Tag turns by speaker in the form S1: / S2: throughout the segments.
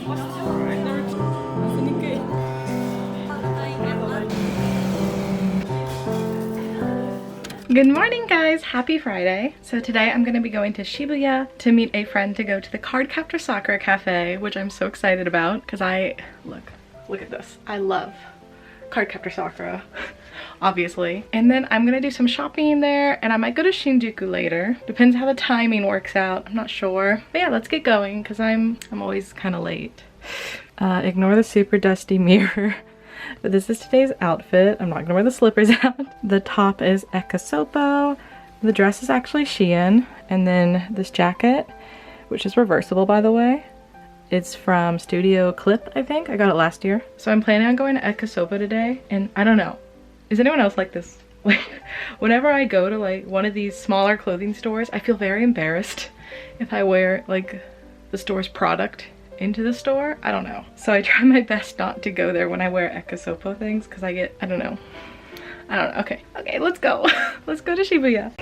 S1: Good morning guys, happy Friday. So today I'm going to be going to Shibuya to meet a friend to go to the Cardcaptor Sakura Cafe, which I'm so excited about because look at this. I love Cardcaptor Sakura, obviously. And then I'm gonna do some shopping there and I might go to Shinjuku later. Depends how the timing works out, I'm not sure. But yeah, let's get going because I'm always kind of late. Ignore the super dusty mirror. But this is today's outfit. I'm not gonna wear the slippers out. The top is Ekasopo. The dress is actually Shein. And then this jacket, which is reversible by the way. It's from Studio Clip, I think. I got it last year. So I'm planning on going to Ekasopo today. And I don't know, is anyone else like this? Like, whenever I go to like one of these smaller clothing stores, I feel very embarrassed if I wear like the store's product into the store. I don't know. So I try my best not to go there when I wear Ekasopo things because I get, I don't know. Okay, let's go. Let's go to Shibuya.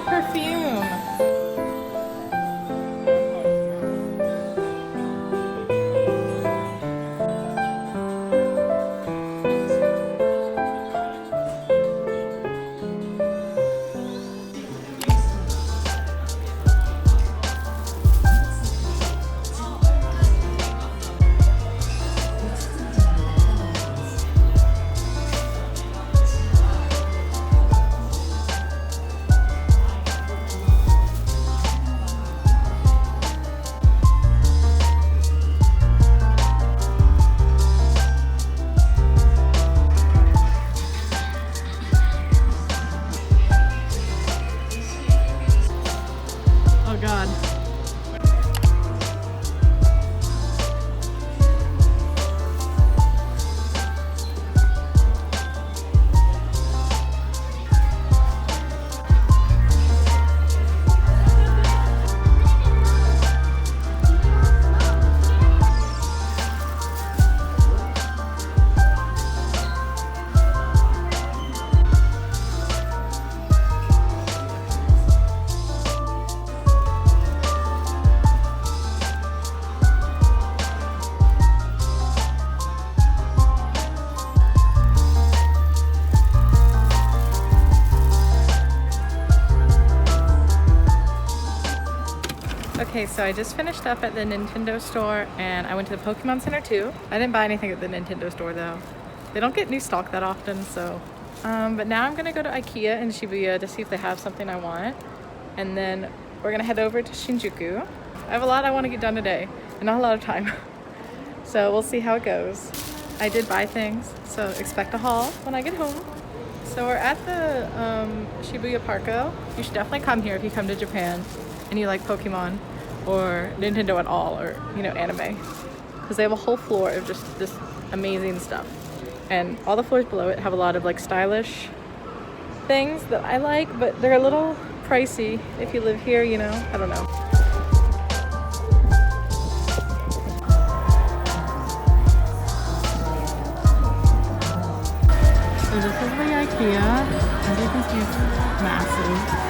S1: Perfume. Okay, so I just finished up at the Nintendo store and I went to the Pokemon Center too. I didn't buy anything at the Nintendo store though. They don't get new stock that often, so. But now I'm gonna go to IKEA in Shibuya to see if they have something I want. And then we're gonna head over to Shinjuku. I have a lot I wanna get done today and not a lot of time. So we'll see how it goes. I did buy things, so expect a haul when I get home. So we're at the Shibuya Parco. You should definitely come here if you come to Japan and you like Pokemon or Nintendo at all, or you know, anime, because they have a whole floor of just this amazing stuff, and all the floors below it have a lot of like stylish things that I like, but they're a little pricey if you live here, you know. I don't know. So this is the IKEA. As you can see, it's massive.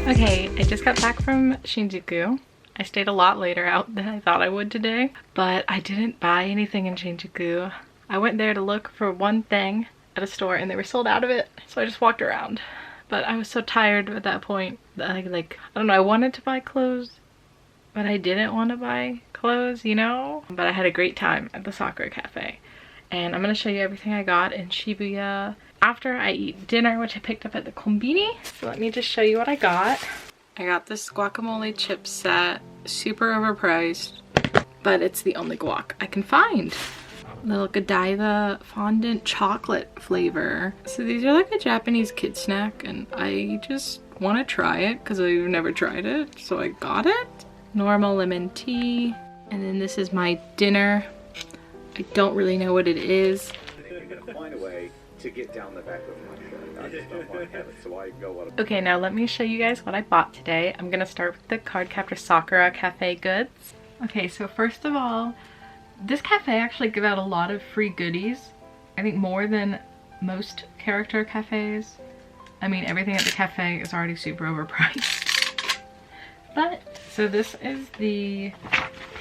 S1: Okay, I just got back from Shinjuku. I stayed a lot later out than I thought I would today, but I didn't buy anything in Shinjuku. I went there to look for one thing at a store and they were sold out of it, so I just walked around. But I was so tired at that point that I don't know, I wanted to buy clothes, but I didn't want to buy clothes, you know? But I had a great time at the Sakura Cafe. And I'm gonna show you everything I got in Shibuya after I eat dinner, which I picked up at the Konbini. So let me just show you what I got. I got this guacamole chip set, super overpriced, but it's the only guac I can find. Little Godiva fondant chocolate flavor. So these are like a Japanese kid snack and I just want to try it because I've never tried it, so I got it. Normal lemon tea, and then this is my dinner. I don't really know what it is.
S2: You're gonna find a way to get down the back of my shirt. I just don't want to have it, so I go.
S1: Okay, now let me show you guys what I bought today. I'm gonna start with the Cardcaptor Sakura Cafe goods. Okay, so first of all, this cafe actually give out a lot of free goodies. I think more than most character cafes. I mean, everything at the cafe is already super overpriced. But, so this is the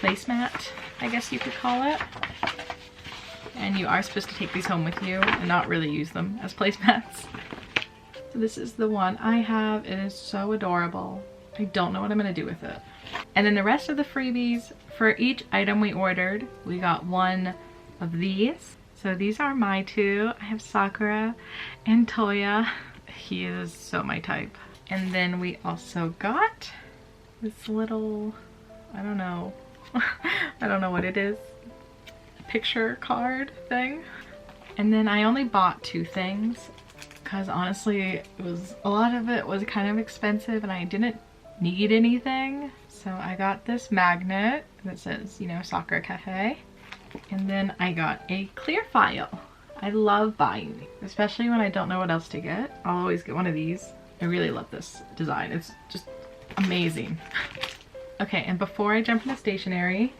S1: placemat, I guess you could call it. And you are supposed to take these home with you and not really use them as placemats. So this is the one I have. It is so adorable. I don't know what I'm gonna do with it. And then the rest of the freebies, for each item we ordered, we got one of these. So these are my two. I have Sakura and Toya. He is so my type. And then we also got this little, I don't know. I don't know what it is. Picture card thing. And then I only bought two things because honestly a lot of it was kind of expensive and I didn't need anything. So I got this magnet that says, you know, Sakura Cafe. And then I got a clear file. I love buying these, especially when I don't know what else to get. I'll always get one of these. I really love this design. It's just amazing. Okay, and before I jump into stationery,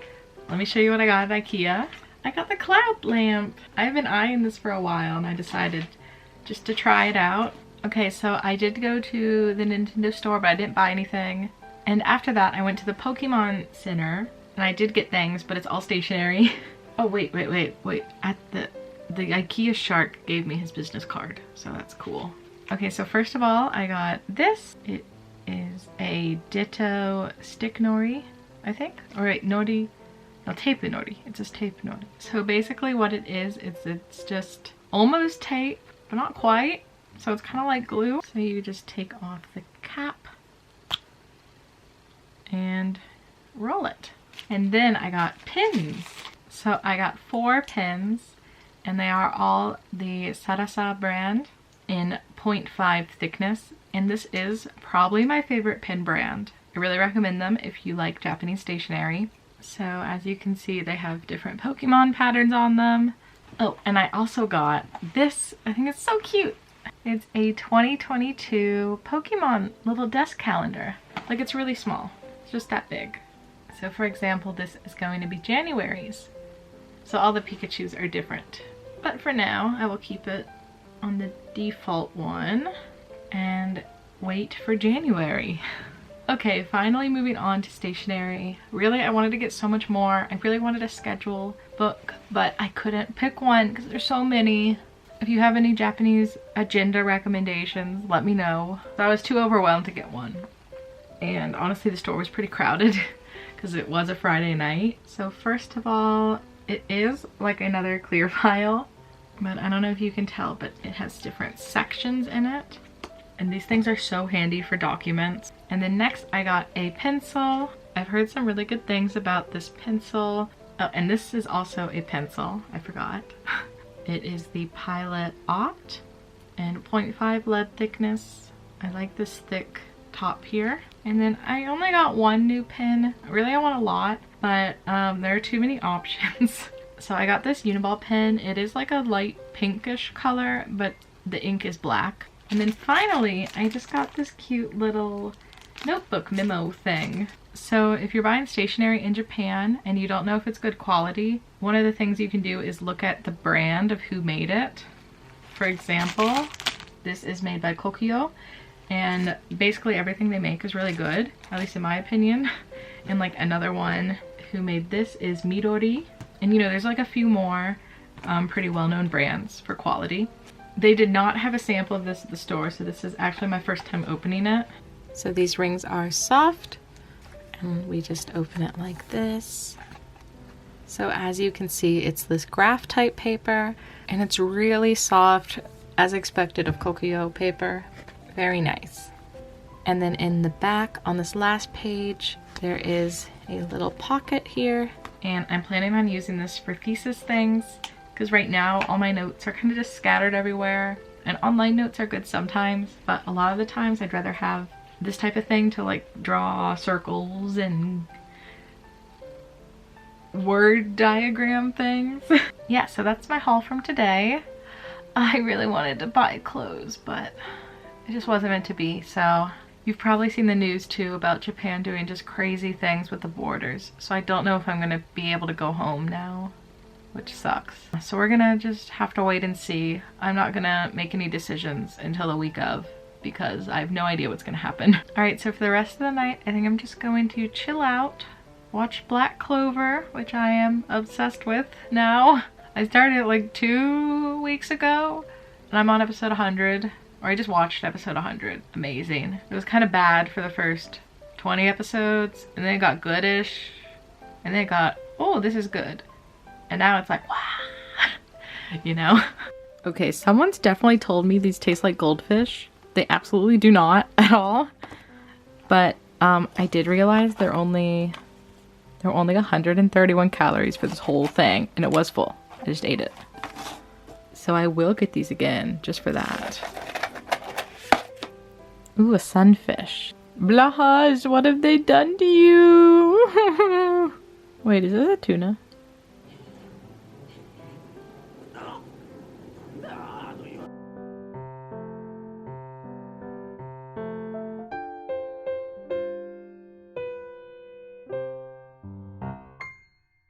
S1: let me show you what I got at IKEA. I got the cloud lamp. I've been eyeing this for a while and I decided just to try it out. Okay, so I did go to the Nintendo store, but I didn't buy anything. And after that, I went to the Pokemon Center and I did get things, but it's all stationery. Oh, wait. At the IKEA shark gave me his business card, so that's cool. Okay, so first of all, I got this. It is a Ditto stick nori, I think. All right, nori. No, tape nori. It says tape nori. So basically what it is it's just almost tape, but not quite. So it's kind of like glue. So you just take off the cap and roll it. And then I got pins. So I got 4 pins and they are all the Sarasa brand in 0.5 thickness. And this is probably my favorite pin brand. I really recommend them if you like Japanese stationery. So as you can see, they have different Pokemon patterns on them. Oh, and I also got this. I think it's so cute. It's a 2022 Pokemon little desk calendar. Like, it's really small. It's just that big. So for example, this is going to be January's. So all the Pikachus are different. But for now, I will keep it on the default one and wait for January. Okay, finally moving on to stationery. Really, I wanted to get so much more. I really wanted a schedule book, but I couldn't pick one because there's so many. If you have any Japanese agenda recommendations, let me know. I was too overwhelmed to get one. And honestly, the store was pretty crowded because it was a Friday night. So first of all, it is like another clear file, but I don't know if you can tell, but it has different sections in it. And these things are so handy for documents. And then next I got a pencil. I've heard some really good things about this pencil. Oh, and this is also a pencil, I forgot. It is the Pilot Opt and 0.5 lead thickness. I like this thick top here. And then I only got one new pen. Really, I want a lot, but there are too many options. So I got this Uniball pen. It is like a light pinkish color, but the ink is black. And then finally, I just got this cute little notebook memo thing. So if you're buying stationery in Japan and you don't know if it's good quality, one of the things you can do is look at the brand of who made it. For example, this is made by Kokyo. and basically everything they make is really good, at least in my opinion. And like another one who made this is Midori, and you know, there's like a few more pretty well-known brands for quality. They did not have a sample of this at the store, so this is actually my first time opening it. So these rings are soft, and we just open it like this. So as you can see, it's this graph type paper, and it's really soft, as expected of Kokuyo paper. Very nice. And then in the back on this last page, there is a little pocket here, and I'm planning on using this for thesis things, because right now all my notes are kind of just scattered everywhere, and online notes are good sometimes, but a lot of the times I'd rather have this type of thing to like draw circles and word diagram things. Yeah, so that's my haul from today. I really wanted to buy clothes, but it just wasn't meant to be. So you've probably seen the news too about Japan doing just crazy things with the borders, so I don't know if I'm gonna be able to go home now, which sucks. So we're gonna just have to wait and see. I'm not gonna make any decisions until the week of, because I have no idea what's gonna happen. All right, so for the rest of the night, I think I'm just going to chill out, watch Black Clover, which I am obsessed with now. I started it like 2 weeks ago, and I'm on episode 100, or I just watched episode 100. Amazing. It was kind of bad for the first 20 episodes, and then it got goodish, and then it got, oh, this is good. And now it's like, wow, you know? Okay, someone's definitely told me these taste like goldfish. They absolutely do not at all. But I did realize they're only 131 calories for this whole thing, and it was full. I just ate it. So I will get these again just for that. Ooh, a sunfish. BLAHAJ, what have they done to you? Wait, is this a tuna?